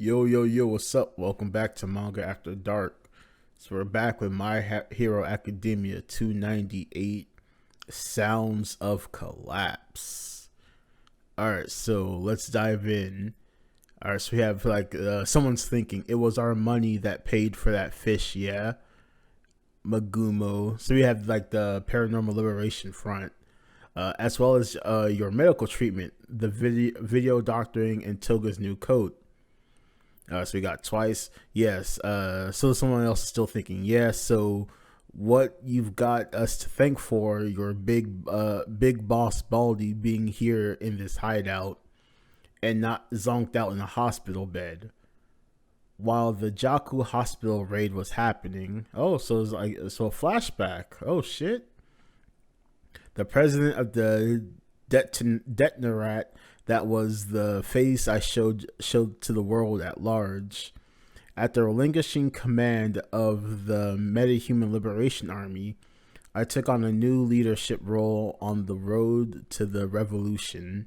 Yo, yo, yo, what's up? Welcome back to Manga After Dark. So we're back with My Hero Academia 298 Sounds of Collapse. Alright, so let's dive in. Alright, so we have someone's thinking, it was our money that paid for that fish, yeah? Magumo. So we have like the Paranormal Liberation Front. As well as your medical treatment, the video doctoring, and Toga's new coat. So we got twice. Yes. So someone else is still thinking. Yes. So what you've got us to thank for your big boss Baldy being here in this hideout and not zonked out in a hospital bed while the Jaku hospital raid was happening. Oh, so it's like a flashback. Oh shit. The president of the Detnerat, that was the face I showed to the world at large. After relinquishing command of the Metahuman Liberation Army, I took on a new leadership role on the road to the revolution.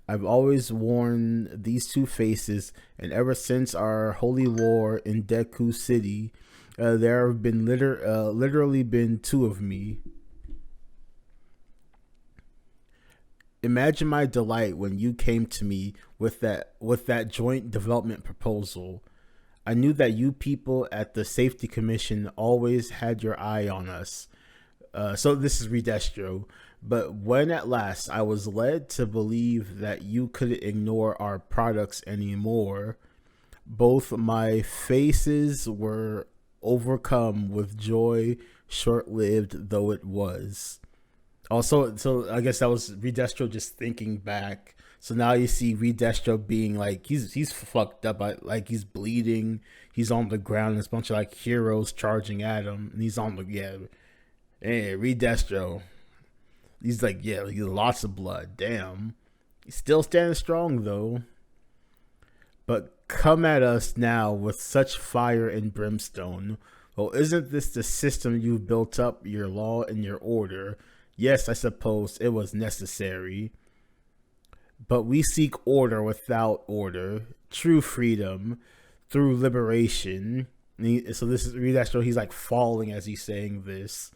I've always worn these two faces, and ever since our holy war in Deku City, there have been literally been two of me. Imagine my delight when you came to me with that joint development proposal. I knew that you people at the Safety Commission always had your eye on us. So this is Redestro. But when at last I was led to believe that you couldn't ignore our products anymore, both my faces were overcome with joy, short-lived though it was. Also, so I guess that was Redestro just thinking back. So now you see Redestro being like he's fucked up, like he's bleeding. He's on the ground. There's a bunch of like heroes charging at him, and he's on the Hey, Redestro. He's like he's lots of blood. Damn, he's still standing strong though. But come at us now with such fire and brimstone. Well, isn't this the system you've built up, your law and your order? Yes, I suppose it was necessary. But we seek order without order, true freedom through liberation. So this is Redestro. He's like falling as he's saying this.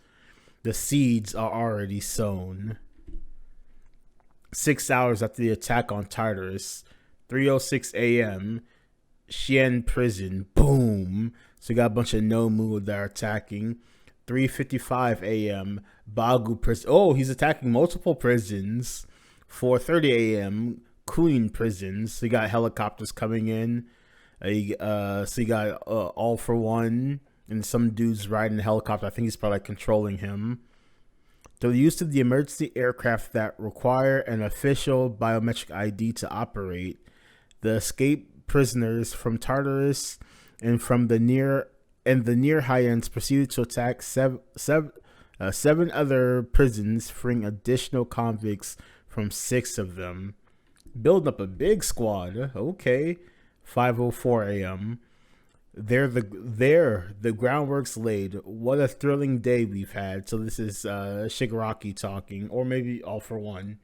The seeds are already sown. 6 hours after the attack on Tartarus, 3:06 a.m., Shien Prison. Boom. So you got a bunch of Nomu that are attacking. 3:55 a.m. Bagu Prison. Oh, he's attacking multiple prisons. 4:30 a.m. Queen prisons. So you got helicopters coming in. So you got All for One and some dudes riding a helicopter. I think he's probably controlling him. The use of the emergency aircraft that require an official biometric ID to operate. The escaped prisoners from Tartarus and from the near Hyans proceeded to attack seven other prisons, freeing additional convicts from 6 of them. Building up a big squad. Okay. 5:04 a.m. There the groundwork's laid. What a thrilling day we've had. So this is Shigaraki talking, or maybe All for One.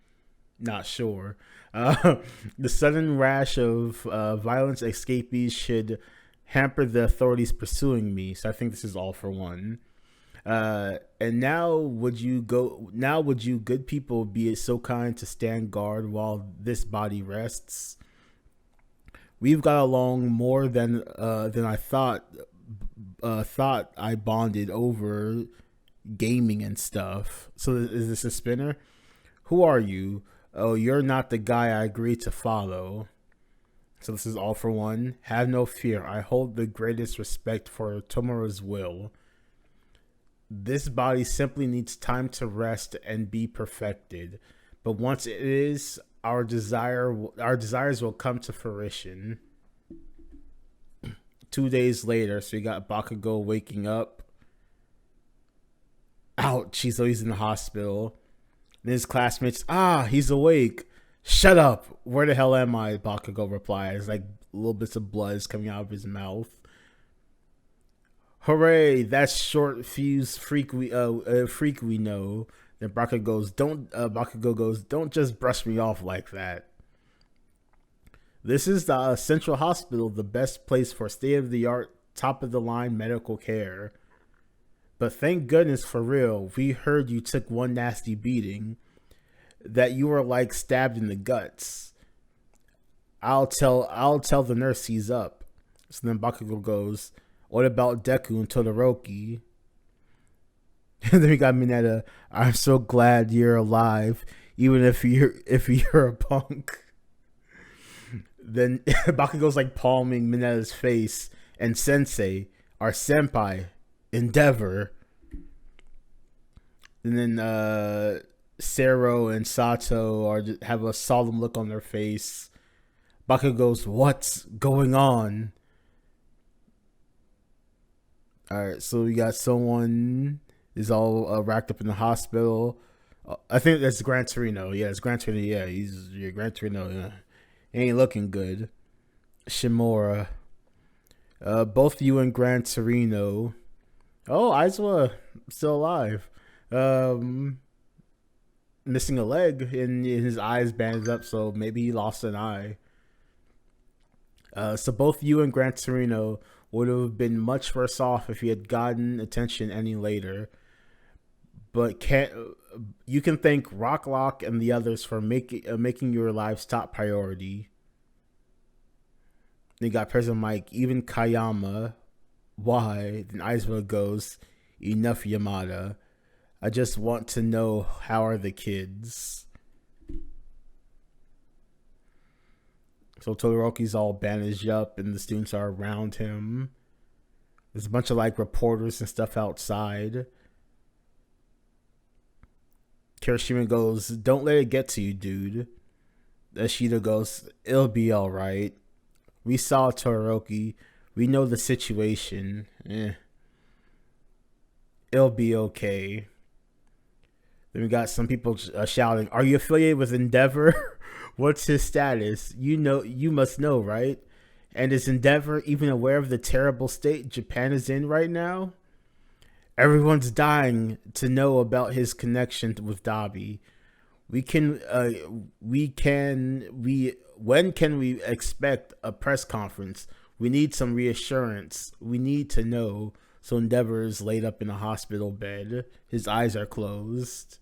Not sure. The sudden rash of violence escapees should hamper the authorities pursuing me. So I think this is All for One. And now would you good people be so kind to stand guard while this body rests? We've got along more than I thought I bonded over gaming and stuff. So is this a spinner? Who are you? Oh, you're not the guy I agreed to follow. So this is All for One. Have no fear. I hold the greatest respect for Tomura's will. This body simply needs time to rest and be perfected. But once it is, our desires will come to fruition. 2 days later, so you got Bakugo waking up. Ouch, so he's in the hospital. And his classmates, he's awake. Shut up. Where the hell am I? Bakugo replies. Like little bits of blood is coming out of his mouth. Hooray, that's short fuse freak we know. Then Bakugo goes, don't just brush me off like that. This is the Central Hospital, the best place for state of the art, top of the line medical care. But thank goodness for real, we heard you took one nasty beating, that you were like stabbed in the guts. I'll tell the nurse he's up. So then Bakugo goes, what about Deku and Todoroki? And then we got Mineta, I'm so glad you're alive, even if you're a punk. Then Bakugo's like palming Mineta's face, and Sensei, our senpai, Endeavor. And then Sero and Sato have a solemn look on their face. Bakugo goes, what's going on? Alright, so we got someone is all racked up in the hospital. I think that's Gran Torino. Yeah, it's Gran Torino. Yeah, he's Gran Torino. Yeah. Ain't looking good. Shimura. Both you and Gran Torino. Oh, Aizawa still alive. Missing a leg and his eyes banded up, so maybe he lost an eye. So both you and Gran Torino would have been much worse off if you had gotten attention any later. But you can thank Rocklock and the others for making your lives top priority. They got President Mike, even Kayama. Why? Then Aizawa goes, enough Yamada. I just want to know, how are the kids? So Todoroki's all bandaged up and the students are around him. There's a bunch of like reporters and stuff outside. Kirishima goes, don't let it get to you, dude. Ashita goes, it'll be alright. We saw Todoroki. We know the situation. It'll be okay. Then we got some people shouting, are you affiliated with Endeavor? What's his status? You must know, right? And is Endeavor even aware of the terrible state Japan is in right now? Everyone's dying to know about his connection with Dabi. When can we expect a press conference? We need some reassurance. We need to know. So Endeavor is laid up in a hospital bed. His eyes are closed.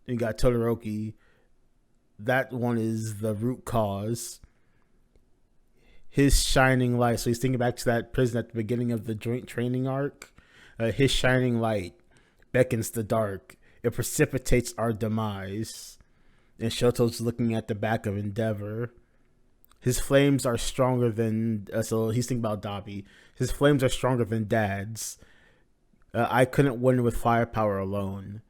You got Todoroki. That one is the root cause. His shining light. So he's thinking back to that prison at the beginning of the joint training arc. His shining light beckons the dark. It precipitates our demise. And Shoto's looking at the back of Endeavor. His flames are stronger than... so he's thinking about Dabi. His flames are stronger than Dad's. I couldn't win with firepower alone.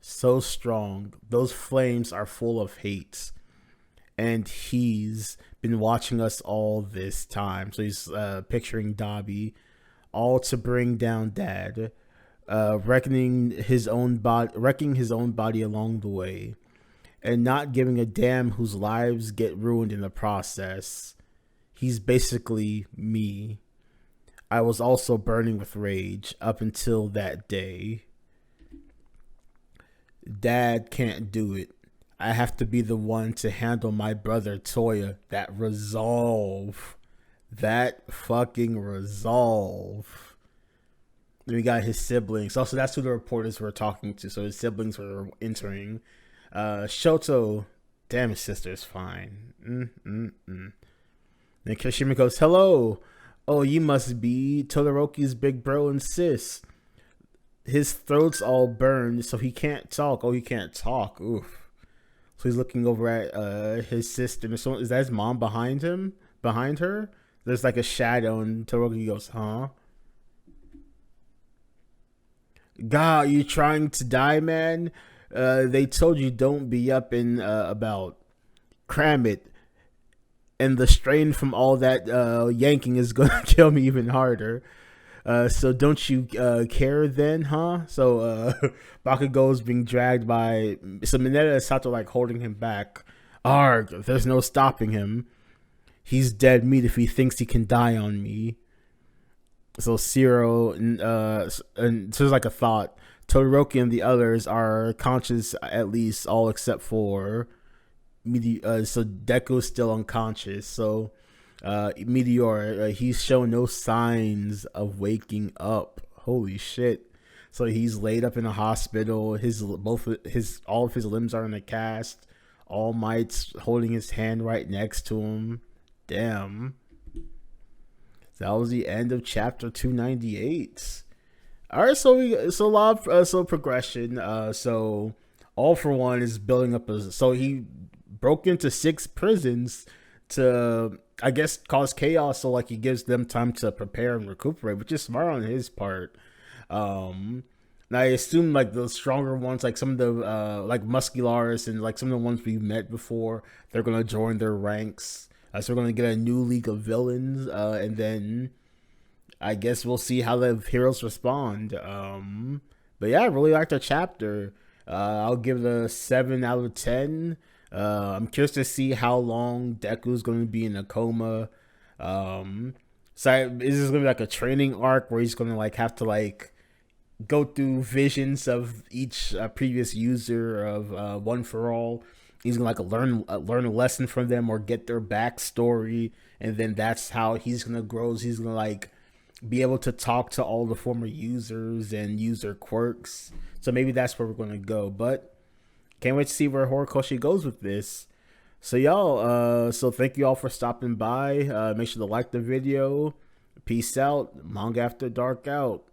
So strong. Those flames are full of hate. And he's been watching us all this time. So he's picturing Dabi, all to bring down Dad, wrecking his own body along the way, and not giving a damn whose lives get ruined in the process. He's basically me. I was also burning with rage up until that day. Dad can't do it. I have to be the one to handle my brother Toya. That resolve. That fucking resolve. Then we got his siblings. Also, that's who the reporters were talking to. So his siblings were entering. Shoto, damn, his sister is fine. Then Kirishima goes, hello. Oh, you must be Todoroki's big bro and sis. His throat's all burned, so he can't talk. Oh, he can't talk. Oof. So he's looking over at his sister. Is that his mom behind him? Behind her? There's like a shadow, and Todoroki goes, huh? God, you trying to die, man? They told you don't be up in about. Cram it. And the strain from all that yanking is going to kill me even harder. So don't you care then, huh? So Bakugo's being dragged by... So Mineta and Sato like holding him back. Arg, there's no stopping him. He's dead meat if he thinks he can die on me. So Zero and so there's like a thought. Todoroki and the others are conscious, at least all except for so Deku's still unconscious. So Meteor, he's shown no signs of waking up. Holy shit. So he's laid up in a hospital. All of his limbs are in a cast. All Might's holding his hand right next to him. Damn. That was the end of chapter 298. All right, so a lot of progression. So All For One is building up so he broke into 6 prisons to, I guess, cause chaos. So like he gives them time to prepare and recuperate, which is smart on his part. And I assume like the stronger ones, like some of the like Muscularis and like some of the ones we've met before, they're gonna join their ranks. So we're gonna get a new League of Villains, and then I guess we'll see how the heroes respond. But yeah, I really liked the chapter. I'll give it a 7 out of 10. I'm curious to see how long Deku's going to be in a coma. So is this going to be like a training arc where he's going to like have to like go through visions of each previous user of One For All? He's gonna like learn a lesson from them or get their backstory, and then that's how he's gonna grow. He's gonna like be able to talk to all the former users and use their quirks. So maybe that's where we're gonna go. But can't wait to see where Horikoshi goes with this. So y'all, so thank you all for stopping by. Make sure to like the video. Peace out. Manga After Dark out.